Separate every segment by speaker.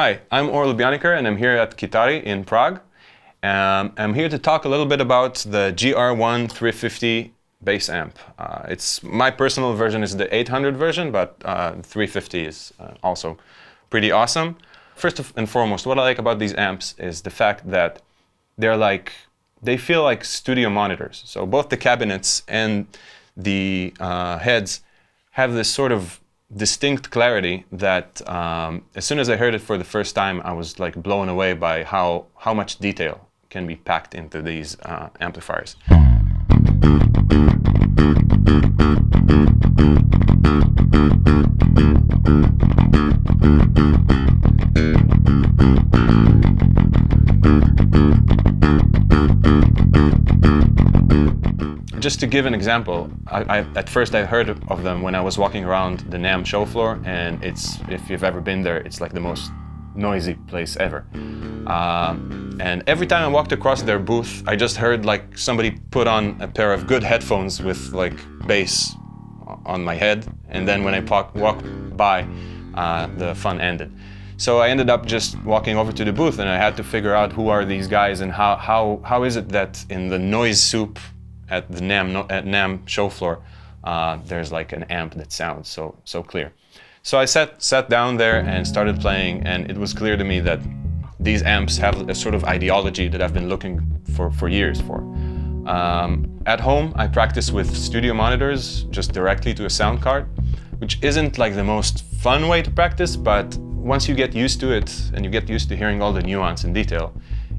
Speaker 1: Hi, I'm Or Lubianiker and I'm here at Kytary in Prague. I'm here to talk a little bit about the GR1 350 bass amp. It's my personal version is the 800 version, but 350 is also pretty awesome. First and foremost, what I like about these amps is the fact that they feel like studio monitors. So both the cabinets and the heads have this sort of distinct clarity that as soon as I heard it for the first time, I was like blown away by how much detail can be packed into these amplifiers. Just to give an example, at first I heard of them when I was walking around the NAMM show floor, and if you've ever been there, it's like the most noisy place ever. And every time I walked across their booth, I just heard like somebody put on a pair of good headphones with like bass on my head, and then when I walked by, the fun ended. So I ended up just walking over to the booth, and I had to figure out who are these guys and how is it that in the noise soup at the NAMM show floor, there's like an amp that sounds so clear. So I sat down there and started playing, and it was clear to me that these amps have a sort of ideology that I've been looking for years for. At home, I practice with studio monitors just directly to a sound card, which isn't like the most fun way to practice, but once you get used to it and you get used to hearing all the nuance and detail,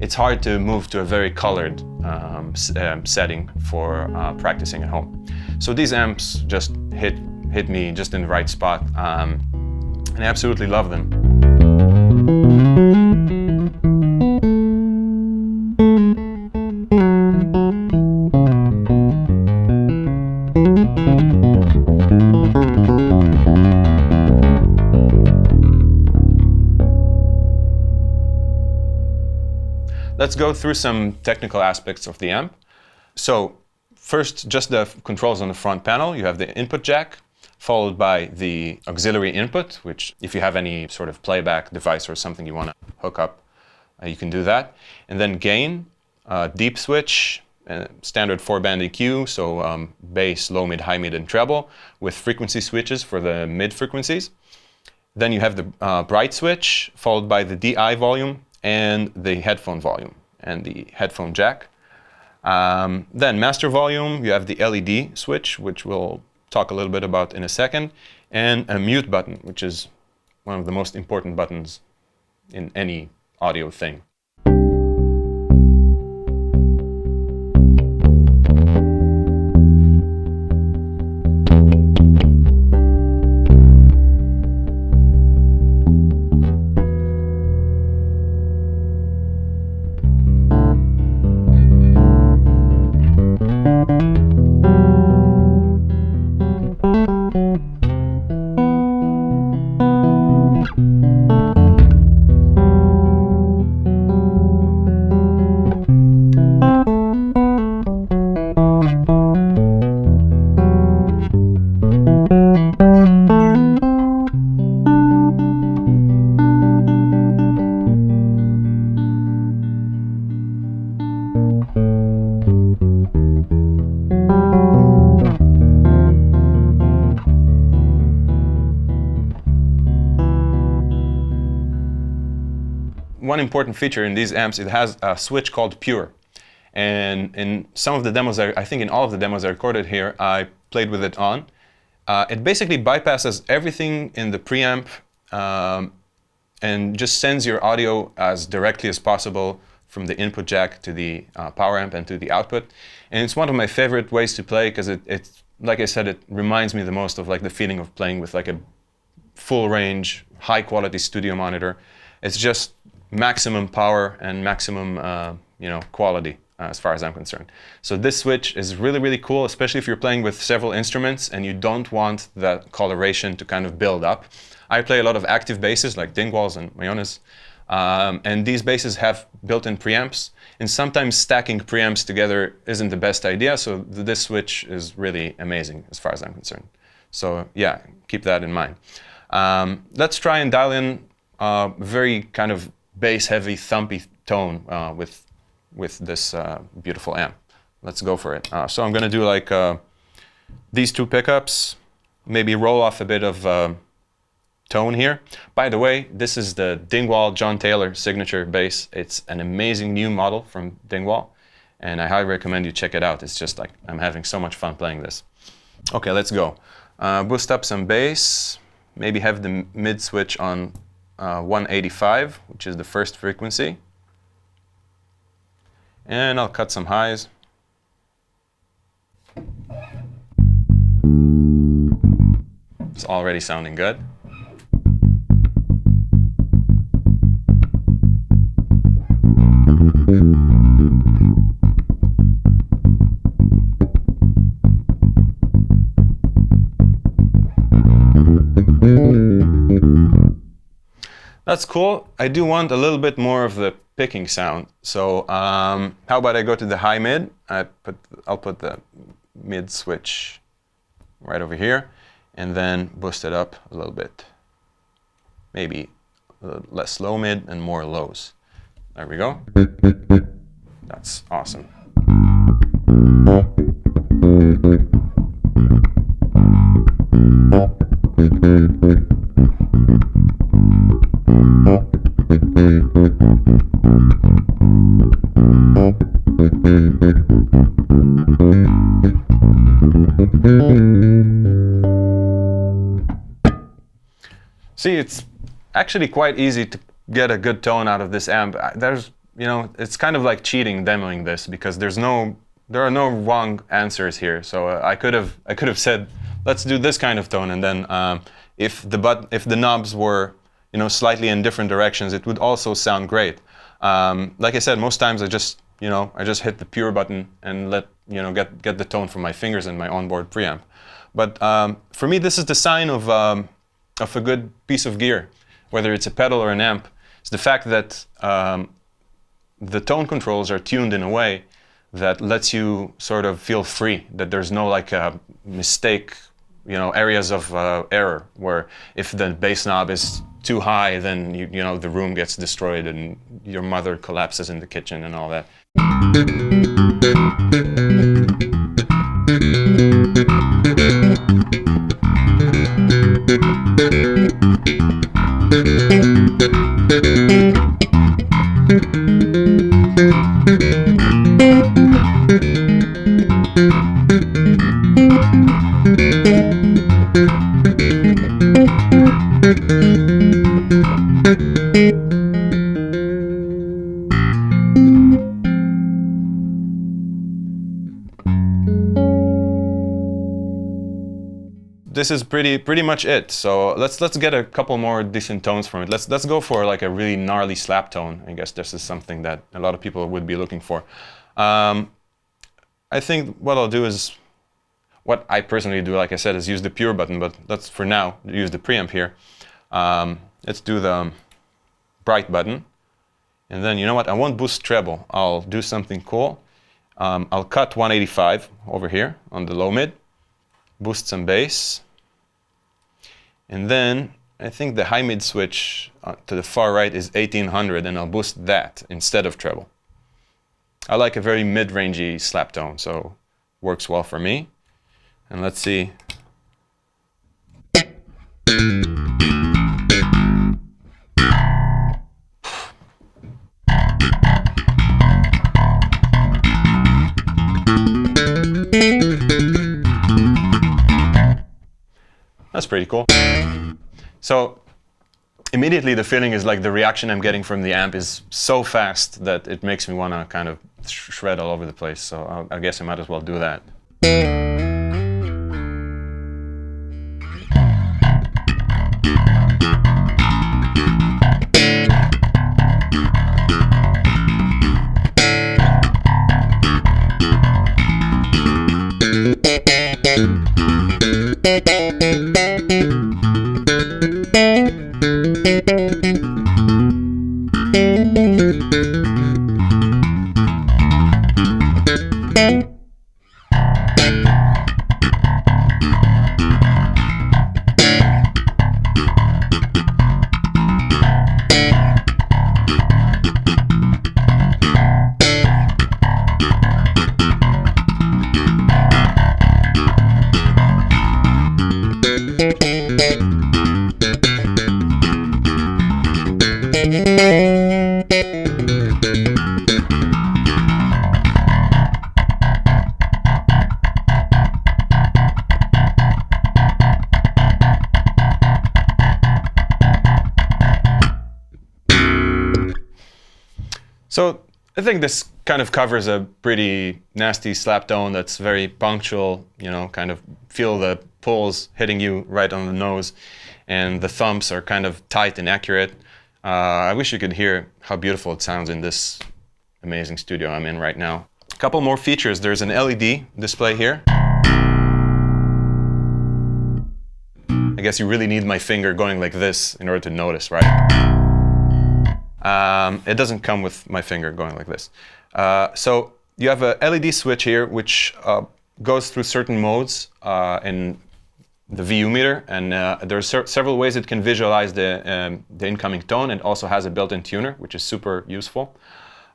Speaker 1: it's hard to move to a very colored setting for practicing at home. So these amps just hit me just in the right spot, and I absolutely love them. Let's go through some technical aspects of the amp. So first, just the controls on the front panel. You have the input jack, followed by the auxiliary input, which if you have any sort of playback device or something you want to hook up, you can do that. And then gain, deep switch, standard 4-band EQ, so bass, low, mid, high, mid, and treble, with frequency switches for the mid frequencies. Then you have the bright switch, followed by the DI volume, and the headphone volume and the headphone jack. Then master volume, you have the LED switch, which we'll talk a little bit about in a second, and a mute button, which is one of the most important buttons in any audio thing. One important feature in these amps, it has a switch called Pure. And in some of the demos, I think in all of the demos I recorded here, I played with it on. It basically bypasses everything in the preamp and just sends your audio as directly as possible from the input jack to the power amp and to the output. And it's one of my favorite ways to play because it, like I said, it reminds me the most of like the feeling of playing with like a full range, high quality studio monitor. It's just maximum power and maximum quality as far as I'm concerned. So this switch is really, really cool, especially if you're playing with several instruments and you don't want that coloration to kind of build up. I play a lot of active basses like Dingwalls and Mayones, and these basses have built-in preamps, and sometimes stacking preamps together isn't the best idea, so this switch is really amazing as far as I'm concerned. So yeah, keep that in mind. Let's try and dial in very kind of bass-heavy, thumpy tone with this beautiful amp. Let's go for it. So I'm going to do like these two pickups, maybe roll off a bit of tone here. By the way, this is the Dingwall John Taylor signature bass. It's an amazing new model from Dingwall, and I highly recommend you check it out. It's just like, I'm having so much fun playing this. Okay, let's go. Boost up some bass, maybe have the mid switch on 185, which is the first frequency. And I'll cut some highs. It's already sounding good. That's cool. I do want a little bit more of the picking sound. So how about I go to the high mid? I'll put the mid switch right over here, and then boost it up a little bit. Maybe a little less low mid and more lows. There we go. That's awesome. See, it's actually quite easy to get a good tone out of this amp. It's kind of like cheating demoing this, because there are no wrong answers here. So I could have said, let's do this kind of tone, and then if the knobs were slightly in different directions, it would also sound great. Like I said, most times I just hit the pure button and get the tone from my fingers and my onboard preamp. But for me, this is the sign of a good piece of gear, whether it's a pedal or an amp. It's the fact that the tone controls are tuned in a way that lets you sort of feel free, that there's no like mistake, areas of error, where if the bass knob is too high, then the room gets destroyed and your mother collapses in the kitchen and all that. This is pretty much it. So let's get a couple more decent tones from it. Let's go for like a really gnarly slap tone. I guess this is something that a lot of people would be looking for. I think what I'll do is, what I personally do, like I said, is use the pure button, but let's for now use the preamp here. Let's do the bright button, and then you know what? I won't boost treble. I'll do something cool. I'll cut 185 over here on the low mid, boost some bass. And then I think the high mid switch to the far right is 1800, and I'll boost that instead of treble. I like a very mid-rangey slap tone, so works well for me. And let's see. That's pretty cool. So immediately the feeling is like the reaction I'm getting from the amp is so fast that it makes me want to kind of shred all over the place. So I guess I might as well do that. So I think this kind of covers a pretty nasty slap tone that's very punctual, you know, kind of feel the pulls hitting you right on the nose, and the thumps are kind of tight and accurate. I wish you could hear how beautiful it sounds in this amazing studio I'm in right now. A couple more features. There's an LED display here. I guess you really need my finger going like this in order to notice, right? It doesn't come with my finger going like this. So you have a LED switch here, which goes through certain modes in the VU meter, and there are several ways it can visualize the incoming tone, and also has a built-in tuner, which is super useful.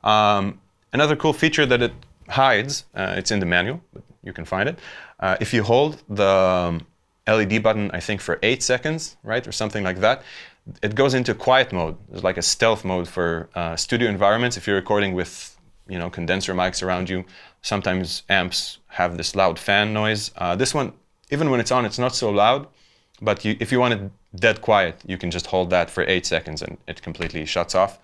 Speaker 1: Another cool feature that it hides, it's in the manual, but you can find it. If you hold the LED button, I think for 8 seconds, right, or something like that, it goes into quiet mode. There's like a stealth mode for studio environments. If you're recording with, you know, condenser mics around you, sometimes amps have this loud fan noise. This one, even when it's on, it's not so loud, but if you want it dead quiet, you can just hold that for 8 seconds and it completely shuts off.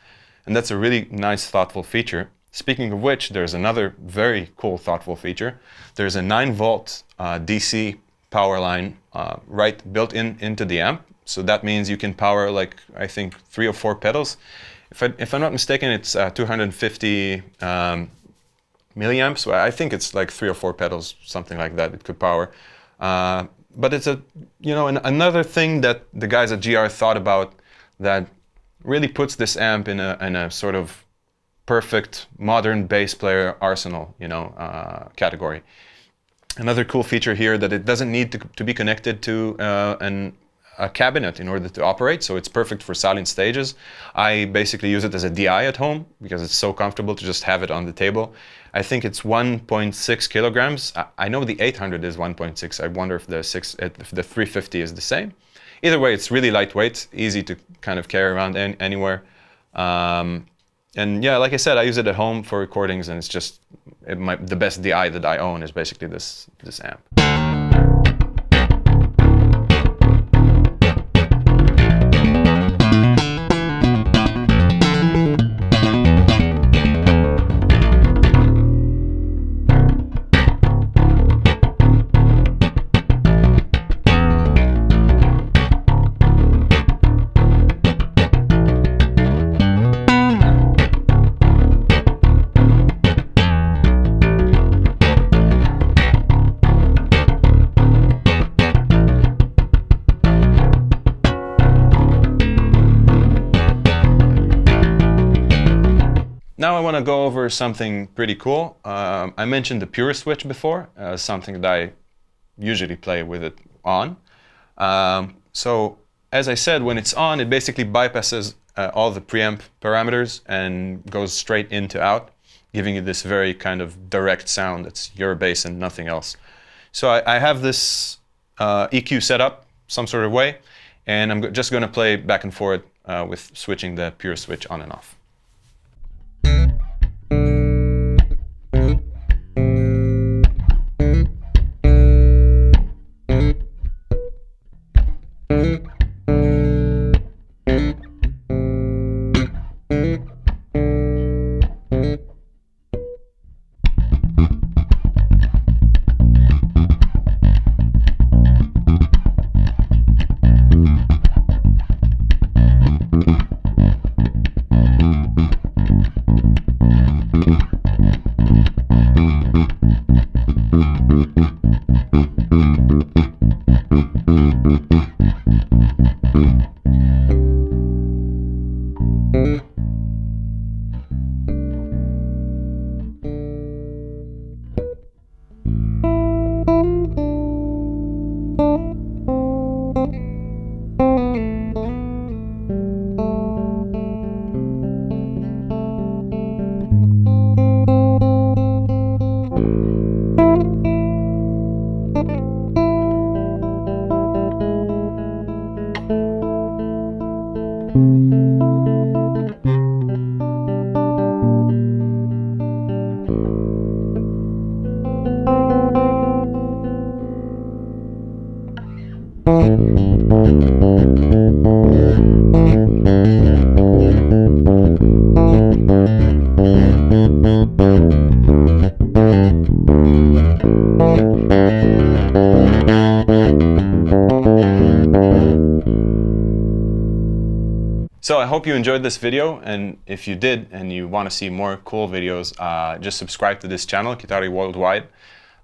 Speaker 1: And that's a really nice, thoughtful feature. Speaking of which, there's another very cool, thoughtful feature. There's a 9-volt DC power line right built into the amp. So that means you can power, like, I think 3 or 4 pedals. If I'm not mistaken, it's 250 milliamps. So I think it's like 3 or 4 pedals, something like that. It could power. But it's another thing that the guys at GR thought about that really puts this amp in a sort of perfect modern bass player arsenal, category. Another cool feature here that it doesn't need to be connected to a cabinet in order to operate, so it's perfect for silent stages. I basically use it as a DI at home because it's so comfortable to just have it on the table. I think it's 1.6 kilograms. I know the 800 is 1.6. I wonder if the 350 is the same. Either way, it's really lightweight, easy to kind of carry around anywhere. And yeah, like I said, I use it at home for recordings, and it's just the best DI that I own is basically this amp. Now I want to go over something pretty cool. I mentioned the pure switch before, something that I usually play with it on. So as I said, when it's on, it basically bypasses all the preamp parameters and goes straight into out, giving you this very kind of direct sound that's your bass and nothing else. So I have this EQ set up some sort of way, and I'm just going to play back and forth with switching the pure switch on and off. So I hope you enjoyed this video, and if you did and you want to see more cool videos, just subscribe to this channel, Kytary Worldwide.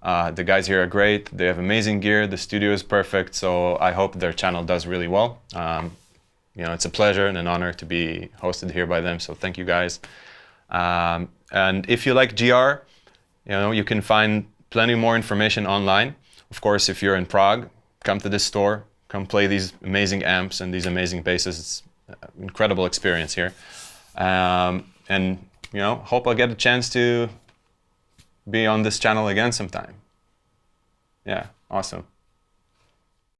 Speaker 1: The guys here are great, they have amazing gear, the studio is perfect, so I hope their channel does really well. You know, it's a pleasure and an honor to be hosted here by them, so thank you guys. And if you like GR, you know, you can find plenty more information online. Of course, if you're in Prague, come to this store, come play these amazing amps and these amazing basses. It's an incredible experience here. And, you know, hope I'll get a chance to be on this channel again sometime. Yeah, awesome.